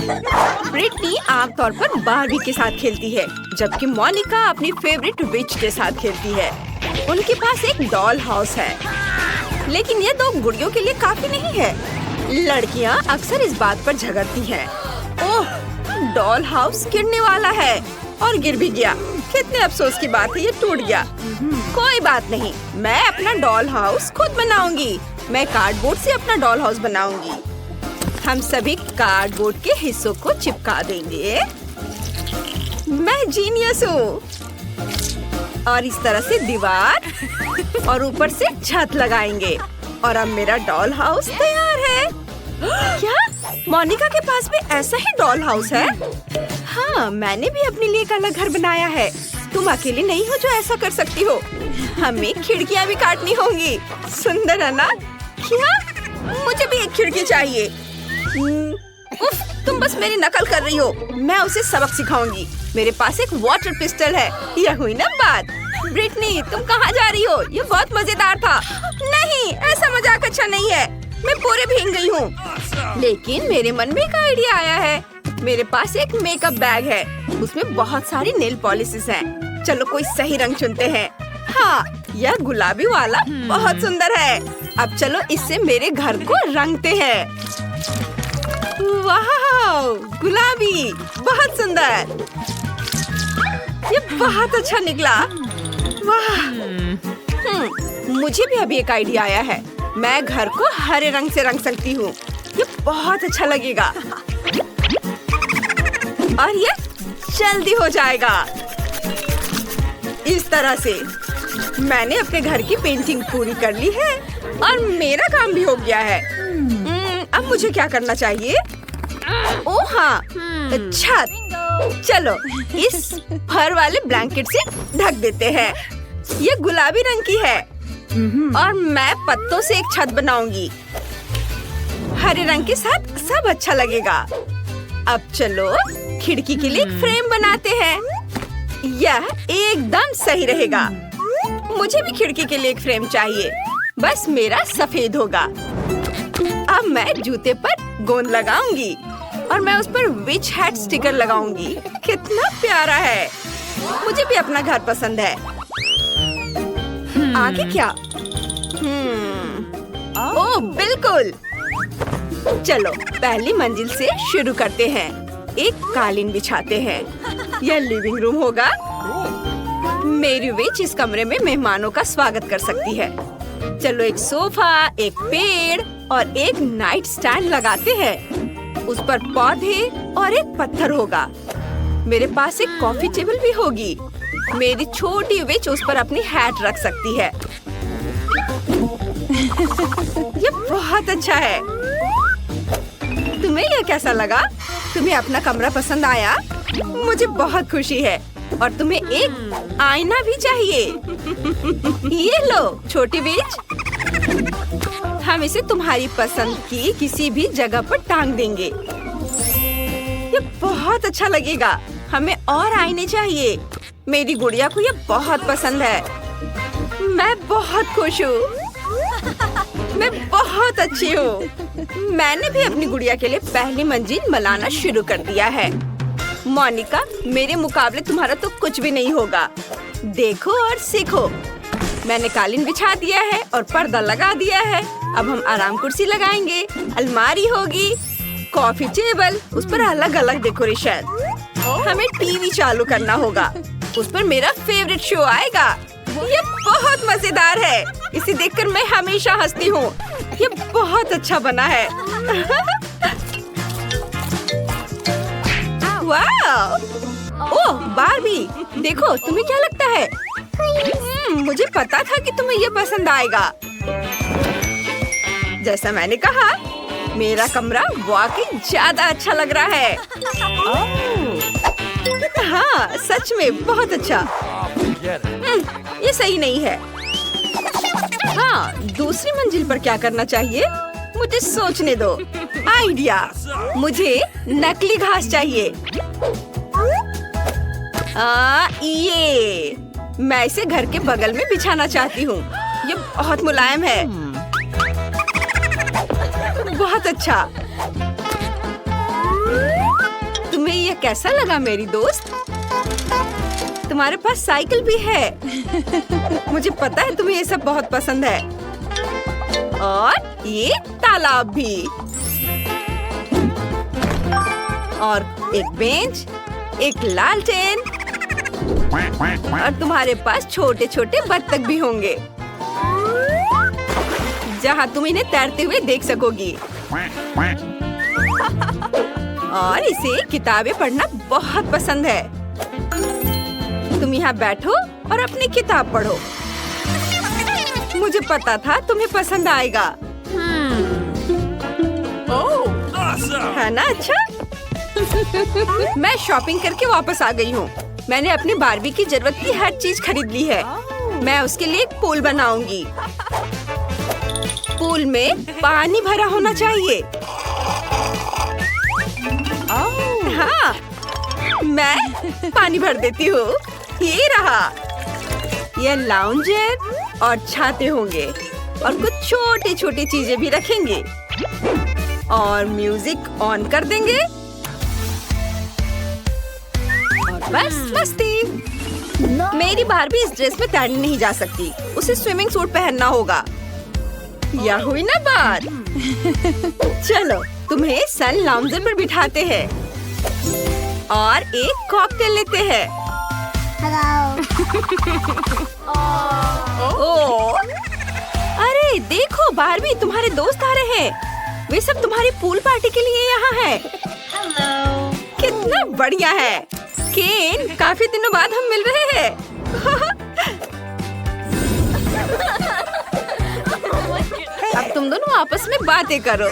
Britney आमतौर पर Barbie के साथ खेलती है, जबकि मोनिका अपनी फेवरेट विच के साथ खेलती है। उनके पास एक डॉल हाउस है, लेकिन ये दो गुड़ियों के लिए काफी नहीं है। लड़कियां अक्सर इस बात पर झगड़ती हैं। ओह, डॉल हाउस गिरने वाला है और गिर भी गया। कितने अफसोस की बात है, ये टूट गया। कोई बात नहीं, मैं अपना डॉल हाउस खुद बनाऊंगी। मैं कार्डबोर्ड से अपना डॉल हाउस बनाऊंगी। हम सभी कार्डबोर्ड के हिस्सों को चिपका देंगे। मैं जीनियस हूँ। और इस तरह से दीवार और ऊपर से छत लगाएंगे और अब मेरा डॉल हाउस तैयार है। क्या मोनिका के पास भी ऐसा ही डॉल हाउस है? हाँ, मैंने भी अपने लिए एक अलग घर बनाया है। तुम अकेले नहीं हो जो ऐसा कर सकती हो। हमें खिड़कियाँ भी काटनी होंगी। सुंदर है ना? क्या? मुझे भी एक खिड़की चाहिए। उफ, तुम बस मेरी नकल कर रही हो। मैं उसे सबक सिखाऊंगी। मेरे पास एक वाटर पिस्टल है। यह हुई ना बात। ब्रिटनी, तुम कहाँ जा रही हो? ये बहुत मजेदार था। नहीं, ऐसा मजाक अच्छा नहीं है। मैं पूरे भीग गई हूँ। लेकिन मेरे मन में एक आइडिया आया है। मेरे पास एक मेकअप बैग है। उसमें बहुत सारी नेल पॉलिशेस हैं। चलो कोई सही रंग चुनते हैं। हाँ, यह गुलाबी वाला बहुत सुंदर है। अब चलो इससे मेरे घर को रंगते हैं। वाह, गुलाबी, बहुत सुंदर। ये बहुत अच्छा निकला। वाह। मुझे भी अभी एक आइडिया आया है। मैं घर को हरे रंग से रंग सकती हूँ। ये बहुत अच्छा लगेगा और ये जल्दी हो जाएगा। इस तरह से मैंने अपने घर की पेंटिंग पूरी कर ली है और मेरा काम भी हो गया है। अब मुझे क्या करना चाहिए? ओह हाँ, छत। चलो इस फर वाले ब्लैंकेट से ढक देते हैं। ये गुलाबी रंग की है और मैं पत्तों से एक छत बनाऊंगी। हरे रंग के साथ सब अच्छा लगेगा। अब चलो खिड़की के लिए एक फ्रेम बनाते हैं। यह एकदम सही रहेगा। मुझे भी खिड़की के लिए एक फ्रेम चाहिए। बस मेरा सफेद होगा। अब मैं जूते पर गोंद लगाऊंगी और मैं उस पर विच हैट स्टिकर लगाऊंगी। कितना प्यारा है। मुझे भी अपना घर पसंद है। आगे क्या? ओह बिल्कुल। चलो पहली मंजिल से शुरू करते हैं। एक कालीन बिछाते हैं। यह लिविंग रूम होगा। मेरी विच इस कमरे में मेहमानों का स्वागत कर सकती है। चलो एक सोफा, एक पेड़ और एक नाइट स्टैंड लगाते हैं। उस पर पौधे और एक पत्थर होगा। मेरे पास एक कॉफी टेबल भी होगी। मेरी छोटी विच उस पर अपनी हैट रख सकती है। ये बहुत अच्छा है। तुम्हें यह कैसा लगा? तुम्हें अपना कमरा पसंद आया? मुझे बहुत खुशी है। और तुम्हें एक आईना भी चाहिए। ये लो छोटी विच। हम इसे तुम्हारी पसंद की किसी भी जगह पर टांग देंगे। ये बहुत अच्छा लगेगा। हमें और आईने चाहिए। मेरी गुड़िया को ये बहुत पसंद है। मैं बहुत खुश हूँ। मैं बहुत अच्छी हूँ। मैंने भी अपनी गुड़िया के लिए पहली मंजिल बनाना शुरू कर दिया है। मोनिका, मेरे मुकाबले तुम्हारा तो कुछ भी नहीं होगा। देखो और सीखो। मैंने कालीन बिछा दिया है और पर्दा लगा दिया है। अब हम आराम कुर्सी लगाएंगे। अलमारी होगी, कॉफी टेबल, उस पर अलग अलग डेकोरेशन। हमें टीवी चालू करना होगा। उस पर मेरा फेवरेट शो आएगा। ये बहुत मजेदार है। इसे देखकर मैं हमेशा हंसती हूँ। ये बहुत अच्छा बना है। वाह! ओह बारबी, देखो तुम्हें क्या लगता है? मुझे पता था कि तुम्हें ये पसंद आएगा। जैसा मैंने कहा, मेरा कमरा वाकई ज्यादा अच्छा लग रहा है। हाँ सच में बहुत अच्छा। ये सही नहीं है। हाँ, दूसरी मंजिल पर क्या करना चाहिए? मुझे सोचने दो। आइडिया, मुझे नकली घास चाहिए। ये मैं इसे घर के बगल में बिछाना चाहती हूँ। ये बहुत मुलायम है। बहुत अच्छा। तुम्हें यह कैसा लगा मेरी दोस्त? तुम्हारे पास साइकिल भी है। मुझे पता है तुम्हें ये सब बहुत पसंद है। और ये तालाब भी। और एक बेंच, एक लालटेन। और तुम्हारे पास छोटे छोटे बत्तख भी होंगे जहाँ तुम इन्हें तैरते हुए देख सकोगी। और इसे किताबें पढ़ना बहुत पसंद है। तुम यहाँ बैठो और अपनी किताब पढ़ो। मुझे पता था तुम्हें पसंद आएगा। है ना अच्छा? मैं शॉपिंग करके वापस आ गई हूँ। मैंने अपनी बार्बी की जरूरत की हर चीज खरीद ली है। मैं उसके लिए एक पूल बनाऊंगी। पूल में पानी भरा होना चाहिए। हाँ, मैं पानी भर देती हूँ। ये रहा। ये लाउंजर और छाते होंगे और कुछ छोटी छोटी चीजें भी रखेंगे और म्यूजिक ऑन कर देंगे और बस मस्ती। मेरी बार्बी इस ड्रेस में तैरने नहीं जा सकती। उसे स्विमिंग सूट पहनना होगा। यह हुई ना बात। चलो तुम्हें सन लाउंजर पर बिठाते हैं और एक कॉकटेल लेते हैं। ओह, अरे देखो बार्बी, तुम्हारे दोस्त आ रहे हैं। वे सब तुम्हारी पूल पार्टी के लिए यहाँ हैं। कितना बढ़िया है केन, काफी दिनों बाद हम मिल रहे हैं। अब तुम दोनों आपस में बातें करो।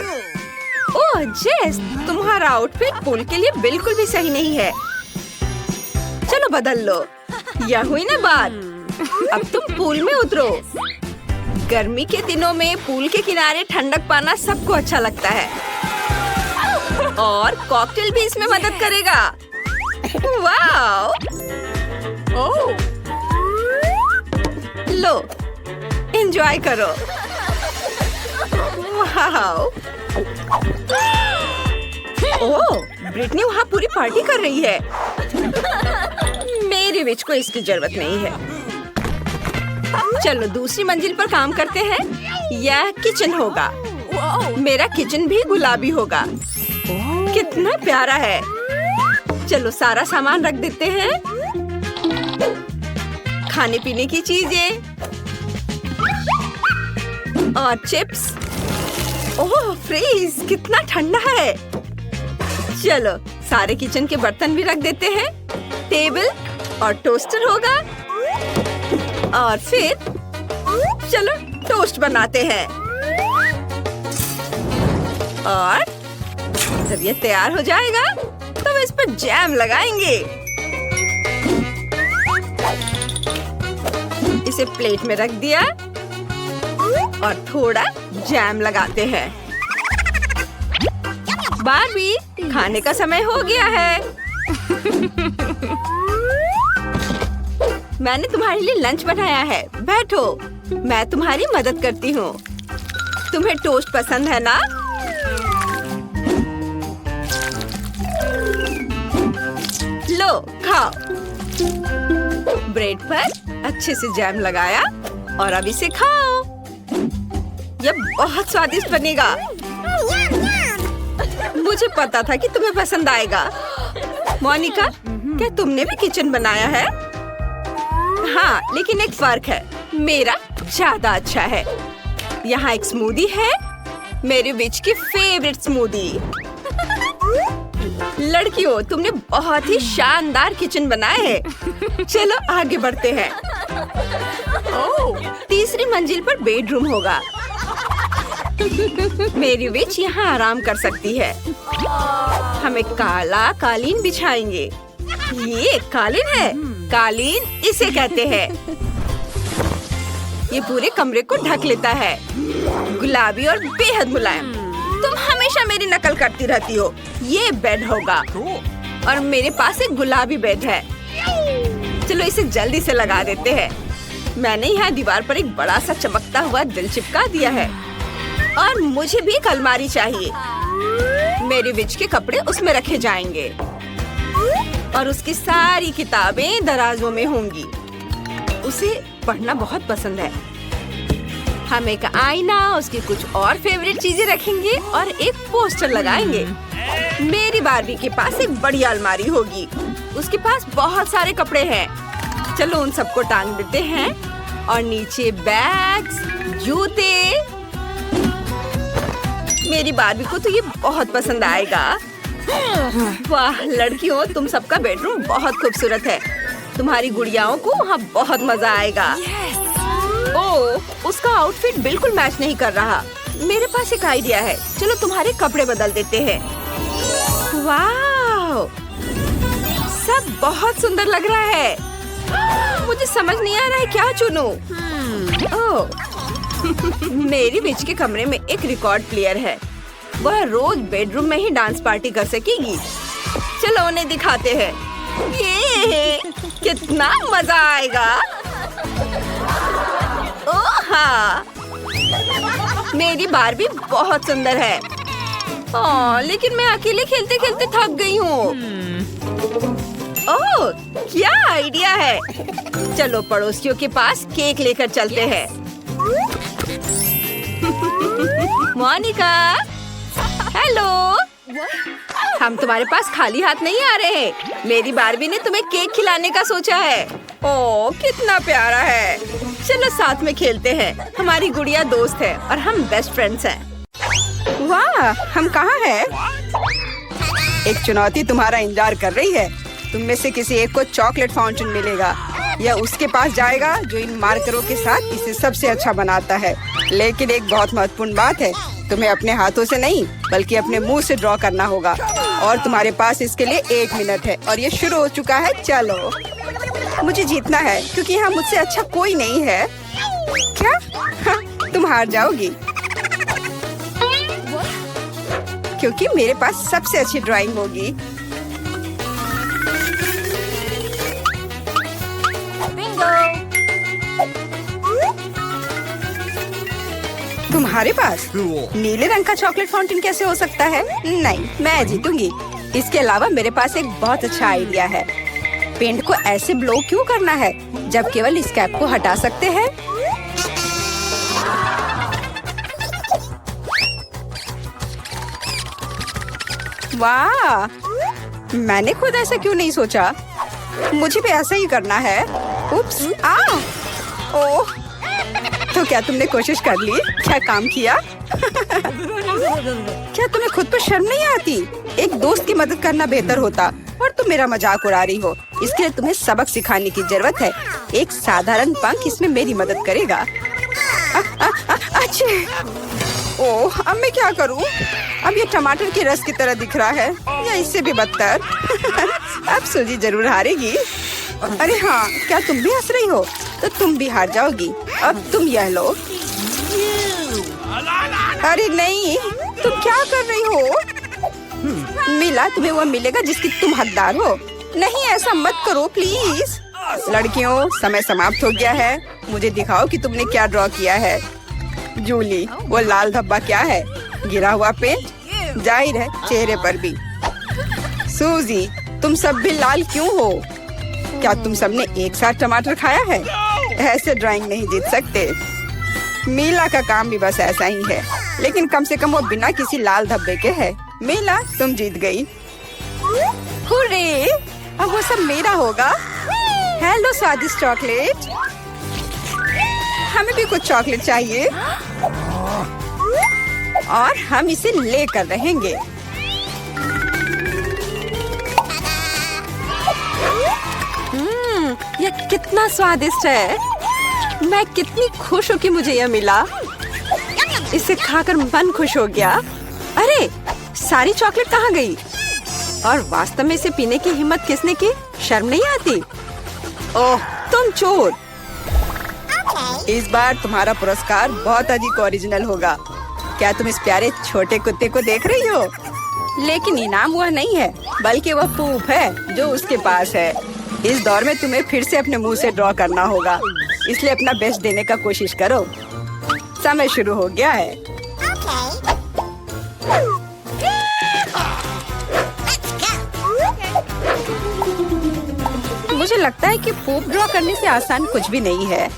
ओह जेस, तुम्हारा आउटफिट पूल के लिए बिल्कुल भी सही नहीं है। चलो बदल लो। यह हुई ना बात। अब तुम पूल में उतरो। गर्मी के दिनों में पूल के किनारे ठंडक पाना सबको अच्छा लगता है और कॉकटेल भी इसमें मदद करेगा। वाओ! ओह! लो, एंजॉय करो। वाओ! ओह, ब्रिटनी वहाँ पूरी पार्टी कर रही है। मेरी विच को इसकी जरूरत नहीं है। चलो दूसरी मंजिल पर काम करते हैं। यह किचन होगा। मेरा किचन भी गुलाबी होगा। कितना प्यारा है। चलो सारा सामान रख देते हैं। खाने पीने की चीजें और चिप्स। ओह फ्रीज, कितना ठंडा है। चलो सारे किचन के बर्तन भी रख देते हैं। टेबल और टोस्टर होगा। और फिर चलो टोस्ट बनाते हैं। और जब ये तैयार हो जाएगा तो इस पर जैम लगाएंगे। इसे प्लेट में रख दिया और थोड़ा जैम लगाते हैं। बार्बी, खाने का समय हो गया है। मैंने तुम्हारे लिए लंच बनाया है। बैठो, मैं तुम्हारी मदद करती हूँ। तुम्हें टोस्ट पसंद है ना? लो खाओ। ब्रेड पर अच्छे से जैम लगाया और अब इसे खाओ। यह बहुत स्वादिष्ट बनेगा। मुझे पता था कि तुम्हें पसंद आएगा। मोनिका, क्या तुमने भी किचन बनाया है? हाँ, लेकिन एक फर्क है। मेरा ज्यादा अच्छा है। यहाँ एक स्मूदी है, मेरी विच की फेवरेट स्मूदी। लड़कियों, तुमने बहुत ही शानदार किचन बनाया है। चलो आगे बढ़ते हैं। तीसरी मंजिल पर बेडरूम होगा। मेरी विच यहाँ आराम कर सकती है। हम एक काला कालीन बिछाएंगे। ये कालीन है। कालीन इसे कहते हैं। ये पूरे कमरे को ढक लेता है। गुलाबी और बेहद मुलायम। तुम हमेशा मेरी नकल करती रहती हो। ये बेड होगा और मेरे पास एक गुलाबी बेड है। चलो इसे जल्दी से लगा देते हैं। मैंने यहाँ दीवार पर एक बड़ा सा चमकता हुआ दिल चिपका दिया है और मुझे भी एक अलमारी चाहिए। मेरी विच के कपड़े उसमें रखे जाएंगे। और उसकी सारी किताबें दराजों में होंगी। उसे पढ़ना बहुत पसंद है। हम एक आईना, उसकी कुछ और फेवरेट चीजें रखेंगे और एक पोस्टर लगाएंगे। मेरी बार्बी के पास एक बड़ी अलमारी होगी। उसके पास बहुत सारे कपड़े हैं। चलो उन सबको टांग देते हैं और नीचे बैग्स, जूते। मेरी बार्बी को तो ये बहुत पसंद आएगा। वाह लड़कियों, तुम सबका बेडरूम बहुत खूबसूरत है। तुम्हारी गुड़ियाओं को वहाँ बहुत मजा आएगा। ओह, उसका आउटफिट बिल्कुल मैच नहीं कर रहा। मेरे पास एक आइडिया है। चलो तुम्हारे कपड़े बदल देते हैं। वाह, सब बहुत सुंदर लग रहा है। मुझे समझ नहीं आ रहा है क्या चुनूं। ओह, मेरी बिच के कमरे में एक रिकॉर्ड प्लेयर है। वह रोज बेडरूम में ही डांस पार्टी कर सकेगी। चलो उन्हें दिखाते हैं। ये कितना मजा आएगा। ओह हाँ, मेरी बार्बी बहुत सुंदर है। लेकिन मैं अकेले खेलते खेलते थक गई हूँ। ओह, क्या आइडिया है। चलो पड़ोसियों के पास केक लेकर चलते हैं। मोनिका, हेलो। हम तुम्हारे पास खाली हाथ नहीं आ रहे हैं। मेरी बार्बी ने तुम्हें केक खिलाने का सोचा है। ओह, कितना प्यारा है। चलो साथ में खेलते हैं। हमारी गुड़िया दोस्त है और हम बेस्ट फ्रेंड्स हैं। वाह, हम कहाँ हैं? एक चुनौती तुम्हारा इंतजार कर रही है। तुम में से किसी एक को चॉकलेट फाउंटेन मिलेगा। यह उसके पास जाएगा जो इन मार्करों के साथ इसे सबसे अच्छा बनाता है। लेकिन एक बहुत महत्वपूर्ण बात है, तुम्हें अपने हाथों से नहीं बल्कि अपने मुंह से ड्रॉ करना होगा। और तुम्हारे पास इसके लिए 1 मिनट है और ये शुरू हो चुका है। चलो, मुझे जीतना है क्योंकि यहाँ मुझसे अच्छा कोई नहीं है। क्या? हाँ, तुम हार जाओगी क्योंकि मेरे पास सबसे अच्छी ड्राइंग होगी। तुम्हारे पास नीले रंग का चॉकलेट फाउंटेन कैसे हो सकता है? नहीं, मैं जीतूंगी। इसके अलावा मेरे पास एक बहुत अच्छा आइडिया है। पेंट को ऐसे ब्लो क्यों करना है जब केवल इस कैप को हटा सकते हैं? वाह, मैंने खुद ऐसा क्यों नहीं सोचा। मुझे भी ऐसा ही करना है। उप्स, ओह, तो क्या तुमने कोशिश कर ली? क्या काम किया? क्या तुम्हें खुद पर शर्म नहीं आती? एक दोस्त की मदद करना बेहतर होता और तुम मेरा मजाक उड़ा रही हो। इसके लिए तुम्हें सबक सिखाने की जरूरत है। एक साधारण पंख इसमें मेरी मदद करेगा। अच्छे। ओह, अब मैं क्या करूं? अब ये टमाटर के रस की तरह दिख रहा है या इससे भी बदतर। अब सूजी जरूर हारेगी। अरे हाँ, क्या तुम भी हंस रही हो? तो तुम भी हार जाओगी। अब तुम यह लो। अरे नहीं, तुम क्या कर रही हो? मिला, तुम्हें वो मिलेगा जिसकी तुम हकदार हो। नहीं, ऐसा मत करो प्लीज। लड़कियों, समय समाप्त हो गया है। मुझे दिखाओ कि तुमने क्या ड्रॉ किया है। जूली, वो लाल धब्बा क्या है? गिरा हुआ पेंट? जाहिर है, चेहरे पर भी। सूजी, तुम सब भी लाल क्यों हो? क्या तुम सबने एक साथ टमाटर खाया है? ऐसे ड्राइंग नहीं जीत सकते। मीला का काम भी बस ऐसा ही है, लेकिन कम से कम वो बिना किसी लाल धब्बे के है। मीला, तुम जीत गई। हुर्रे, अब वो सब मेरा होगा। हेलो स्वादिष्ट चॉकलेट। हमें भी कुछ चॉकलेट चाहिए और हम इसे लेकर रहेंगे। यह कितना स्वादिष्ट है। मैं कितनी खुश हूँ कि मुझे यह मिला। इसे खाकर मन खुश हो गया। अरे, सारी चॉकलेट कहाँ गई? और वास्तव में इसे पीने की हिम्मत किसने की? शर्म नहीं आती? ओह, तुम चोर। इस बार तुम्हारा पुरस्कार बहुत अधिक ओरिजिनल होगा। क्या तुम इस प्यारे छोटे कुत्ते को देख रही हो? लेकिन इनाम वह नहीं है, बल्कि वह पूप है जो उसके पास है। इस दौर में तुम्हें फिर से अपने मुंह से ड्रॉ करना होगा, इसलिए अपना बेस्ट देने का कोशिश करो। समय शुरू हो गया है। मुझे लगता है कि पोप ड्रॉ करने से आसान कुछ भी नहीं है।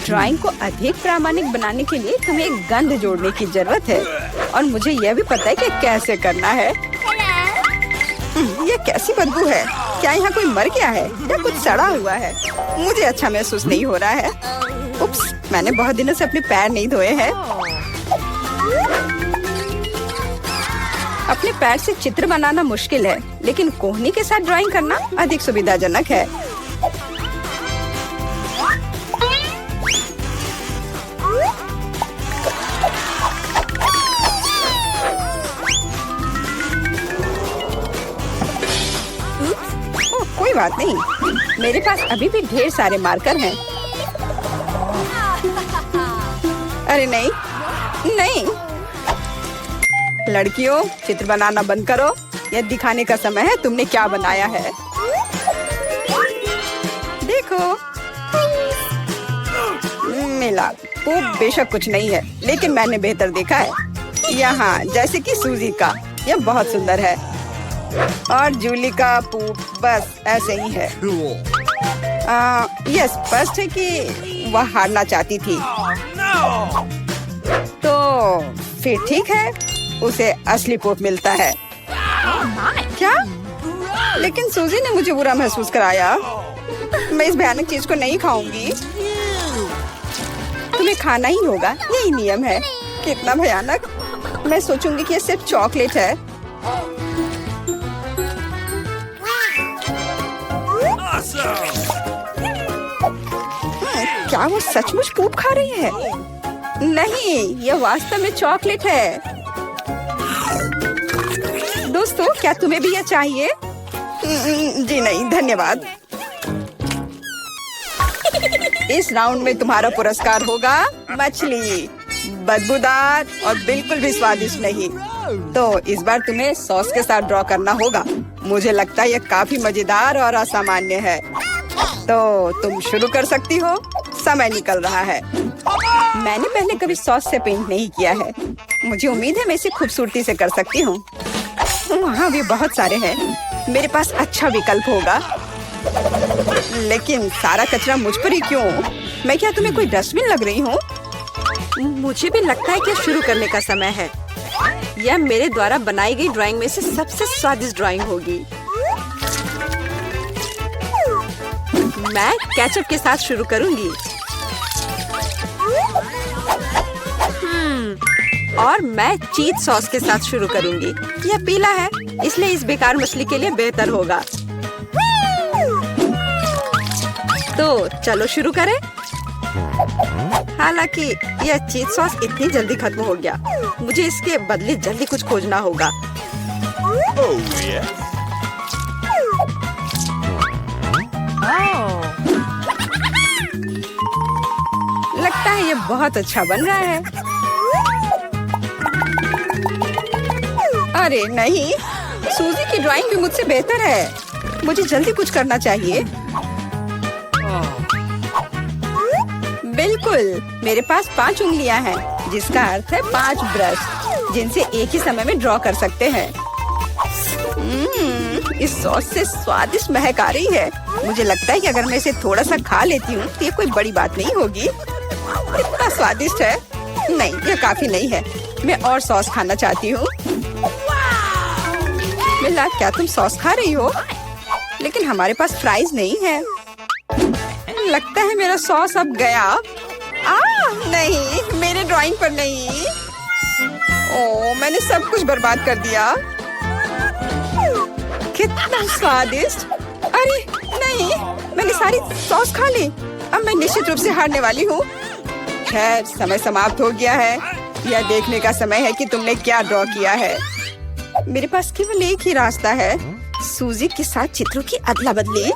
ड्राइंग को अधिक प्रामाणिक बनाने के लिए तुम्हें एक गंध जोड़ने की जरूरत है और मुझे यह भी पता है कि कैसे करना है। यह कैसी बदबू है? क्या यहाँ कोई मर गया है या कुछ सड़ा हुआ है? मुझे अच्छा महसूस नहीं हो रहा है। उप्स, मैंने बहुत दिनों से अपने पैर नहीं धोए हैं। अपने पैर से चित्र बनाना मुश्किल है, लेकिन कोहनी के साथ ड्राइंग करना अधिक सुविधाजनक है। कोई बात नहीं, मेरे पास अभी भी ढेर सारे मार्कर हैं। अरे नहीं, नहीं। लड़कियों, चित्र बनाना बंद करो। यह दिखाने का समय है तुमने क्या बनाया है। देखो, मिला। वो बेशक कुछ नहीं है, लेकिन मैंने बेहतर देखा है। यहाँ जैसे कि सूजी का, यह बहुत सुंदर है। और जूली का पूप बस ऐसे ही है। यह स्पष्ट है कि वह हारना चाहती थी। तो फिर ठीक है, उसे असली पोप मिलता है। क्या? लेकिन सूजी ने मुझे बुरा महसूस कराया। मैं इस भयानक चीज को नहीं खाऊंगी। तुम्हें खाना ही होगा, यही नियम है। कितना भयानक। मैं सोचूंगी कि यह सिर्फ चॉकलेट है। क्या वो सचमुच पूप खा रही है? नहीं, यह वास्तव में चॉकलेट है। दोस्तों, क्या तुम्हें भी यह चाहिए? जी नहीं, धन्यवाद। इस राउंड में तुम्हारा पुरस्कार होगा मछली, बदबूदार और बिल्कुल भी स्वादिष्ट नहीं। तो इस बार तुम्हें सॉस के साथ ड्रॉ करना होगा। मुझे लगता है यह काफी मजेदार और असामान्य है। तो तुम शुरू कर सकती हो, समय निकल रहा है। मैंने पहले कभी सॉस से पेंट नहीं किया है। मुझे उम्मीद है मैं इसे खूबसूरती से कर सकती हूँ। वहाँ भी बहुत सारे हैं। मेरे पास अच्छा विकल्प होगा। लेकिन सारा कचरा मुझ पर ही क्यों? मैं क्या तुम्हें कोई डस्टबिन लग रही हूँ? मुझे भी लगता है कि शुरू करने का समय है। यह मेरे द्वारा बनाई गई ड्राइंग में से सबसे स्वादिष्ट ड्राइंग होगी। मैं केचप के साथ शुरू करूंगी। और मैं चीज सॉस के साथ शुरू करूंगी। यह पीला है, इसलिए इस बेकार मछली के लिए बेहतर होगा। तो चलो शुरू करें। हालांकि यह चीज सॉस इतनी जल्दी खत्म हो गया। मुझे इसके बदले जल्दी कुछ खोजना होगा। लगता है यह बहुत अच्छा बन रहा है। अरे नहीं, सूजी की ड्राइंग भी मुझसे बेहतर है। मुझे जल्दी कुछ करना चाहिए। बिल्कुल, मेरे पास 5 उंगलियां हैं, जिसका अर्थ है 5 ब्रश, जिनसे एक ही समय में ड्रॉ कर सकते हैं। इस सॉस से स्वादिष्ट महक आ रही है। मुझे लगता है कि अगर मैं इसे थोड़ा सा खा लेती हूँ तो ये कोई बड़ी बात नहीं होगी। इतना स्वादिष्ट है। नहीं, यह काफी नहीं है। मैं और सॉस खाना चाहती हूँ। मिला, क्या तुम सॉस खा रही हो? लेकिन हमारे पास फ्राइज नहीं है। लगता है मेरा सॉस अब गया। नहीं, मेरे ड्राइंग पर नहीं। ओह, मैंने सब कुछ बर्बाद कर दिया। कितना स्वादिष्ट। अरे नहीं, मैंने सारी सॉस खा ली। अब मैं निश्चित रूप से हारने वाली हूँ। खैर, समय समाप्त हो गया है। यह देखने का समय है कि तुमने क्या ड्रॉ किया है। मेरे पास केवल एक ही रास्ता है, सूजी के साथ चित्रों की अदला बदली।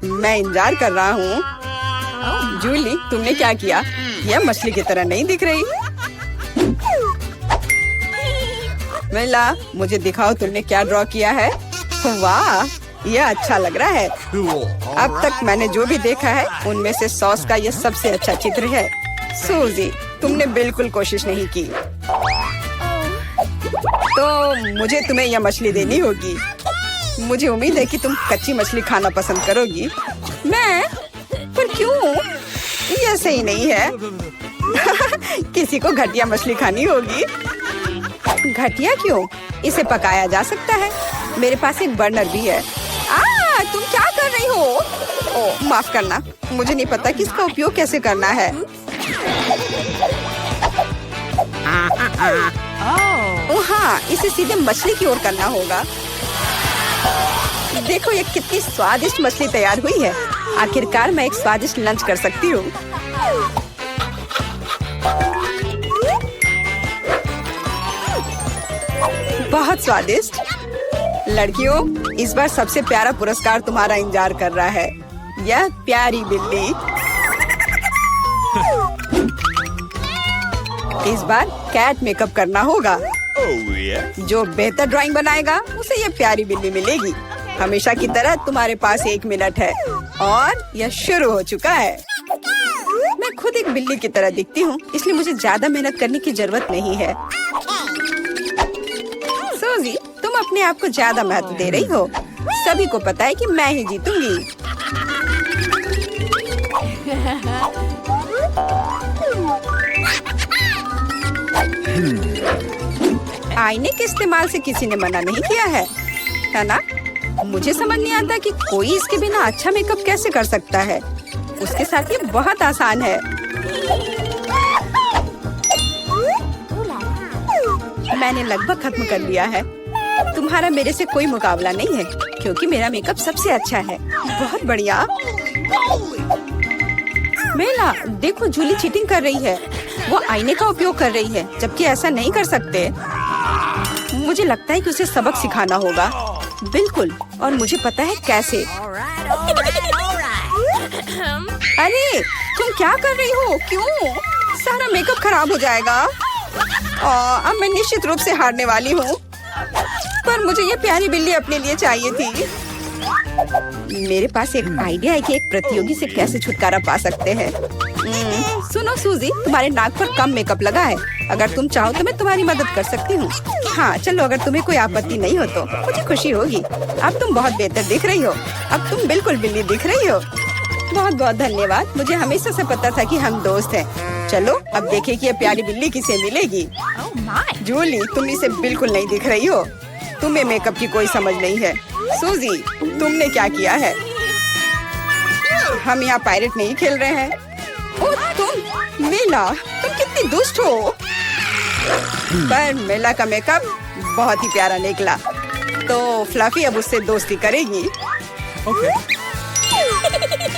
मैं इंतजार कर रहा हूँ। जूली, तुमने क्या किया? यह मछली की तरह नहीं दिख रही। मिला, मुझे दिखाओ तुमने क्या ड्रॉ किया है। वाह, यह अच्छा लग रहा है। अब तक मैंने जो भी देखा है उनमें से सॉस का यह सबसे अच्छा चित्र है। सूजी, तुमने बिल्कुल कोशिश नहीं की। तो मुझे तुम्हें यह मछली देनी होगी। मुझे उम्मीद है कि तुम कच्ची मछली खाना पसंद करोगी। मैं? पर क्यों? यह सही नहीं है। किसी को घटिया मछली खानी होगी। घटिया क्यों? इसे पकाया जा सकता है। मेरे पास एक बर्नर भी है। तुम क्या कर रही हो? ओह, माफ करना, मुझे नहीं पता कि इसका उपयोग कैसे करना है। ओह हाँ, इसे सीधे मछली की ओर करना होगा। देखो ये कितनी स्वादिष्ट मछली तैयार हुई है। आखिरकार मैं एक स्वादिष्ट लंच कर सकती हूँ। बहुत स्वादिष्ट। लड़कियों, इस बार सबसे प्यारा पुरस्कार तुम्हारा इंतजार कर रहा है। यह प्यारी बिल्ली। इस बार कैट मेकअप करना होगा। जो बेहतर ड्राइंग बनाएगा उसे यह प्यारी बिल्ली मिलेगी। हमेशा की तरह तुम्हारे पास 1 मिनट है और यह शुरू हो चुका है। मैं खुद एक बिल्ली की तरह दिखती हूँ, इसलिए मुझे ज्यादा मेहनत करने की जरूरत नहीं है। सोजी, तुम अपने आप को ज्यादा महत्व दे रही हो। सभी को पता है कि मैं ही जीतूंगी। आईने के इस्तेमाल से किसी ने मना नहीं किया है ना? मुझे समझ नहीं आता कि कोई इसके बिना अच्छा मेकअप कैसे कर सकता है। उसके साथ ये बहुत आसान है। मैंने लगभग खत्म कर लिया है। तुम्हारा मेरे से कोई मुकाबला नहीं है, क्योंकि मेरा मेकअप सबसे अच्छा है। बहुत बढ़िया। मेला, देखो जूली चीटिंग कर रही है। वो आईने का उपयोग कर रही है, जबकि ऐसा नहीं कर सकते। मुझे लगता है कि उसे सबक सिखाना होगा। बिल्कुल, और मुझे पता है कैसे। अरे, तुम क्या कर रही हो? क्यों? सारा मेकअप खराब हो जाएगा। अब मैं निश्चित रूप से हारने वाली हूँ। पर मुझे ये प्यारी बिल्ली अपने लिए चाहिए थी। मेरे पास एक आइडिया है कि एक प्रतियोगी से कैसे छुटकारा पा सकते हैं। सुनो सूजी, तुम्हारे नाक पर कम मेकअप लगा है। अगर तुम चाहो तो मैं तुम्हारी मदद कर सकती हूँ। हाँ चलो, अगर तुम्हें कोई आपत्ति नहीं हो तो मुझे खुशी होगी। अब तुम बहुत बेहतर दिख रही हो। अब तुम बिल्कुल बिल्ली दिख रही हो। बहुत बहुत धन्यवाद। मुझे हमेशा से पता था कि हम दोस्त हैं। चलो अब देखें कि ये प्यारी बिल्ली किसे मिलेगी। जूली, तुम इसे बिल्कुल नहीं दिख रही हो। तुम्हें मेकअप की कोई समझ नहीं है। सूजी, तुमने क्या किया है? हम यहाँ पायरेट नहीं खेल रहे हैं। ओह तुम, मेला, तुम कितनी दुष्ट हो। पर मेला का मेकअप बहुत ही प्यारा निकला। तो फ्लफी अब उससे दोस्ती करेगी।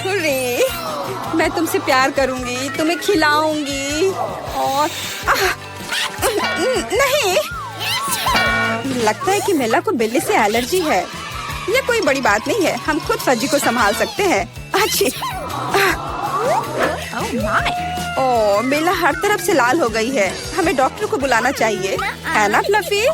हुर्रे, मैं तुमसे प्यार करूंगी, तुम्हें खिलाऊंगी और नहीं, लगता है कि मेला को बिल्ली से एलर्जी है। ये कोई बड़ी बात नहीं है, हम खुद फज्जी को संभाल सकते हैं। अच्छी। ओह, मेला हर तरफ से लाल हो गई है। हमें डॉक्टर को बुलाना चाहिए, है ना फ्लफी?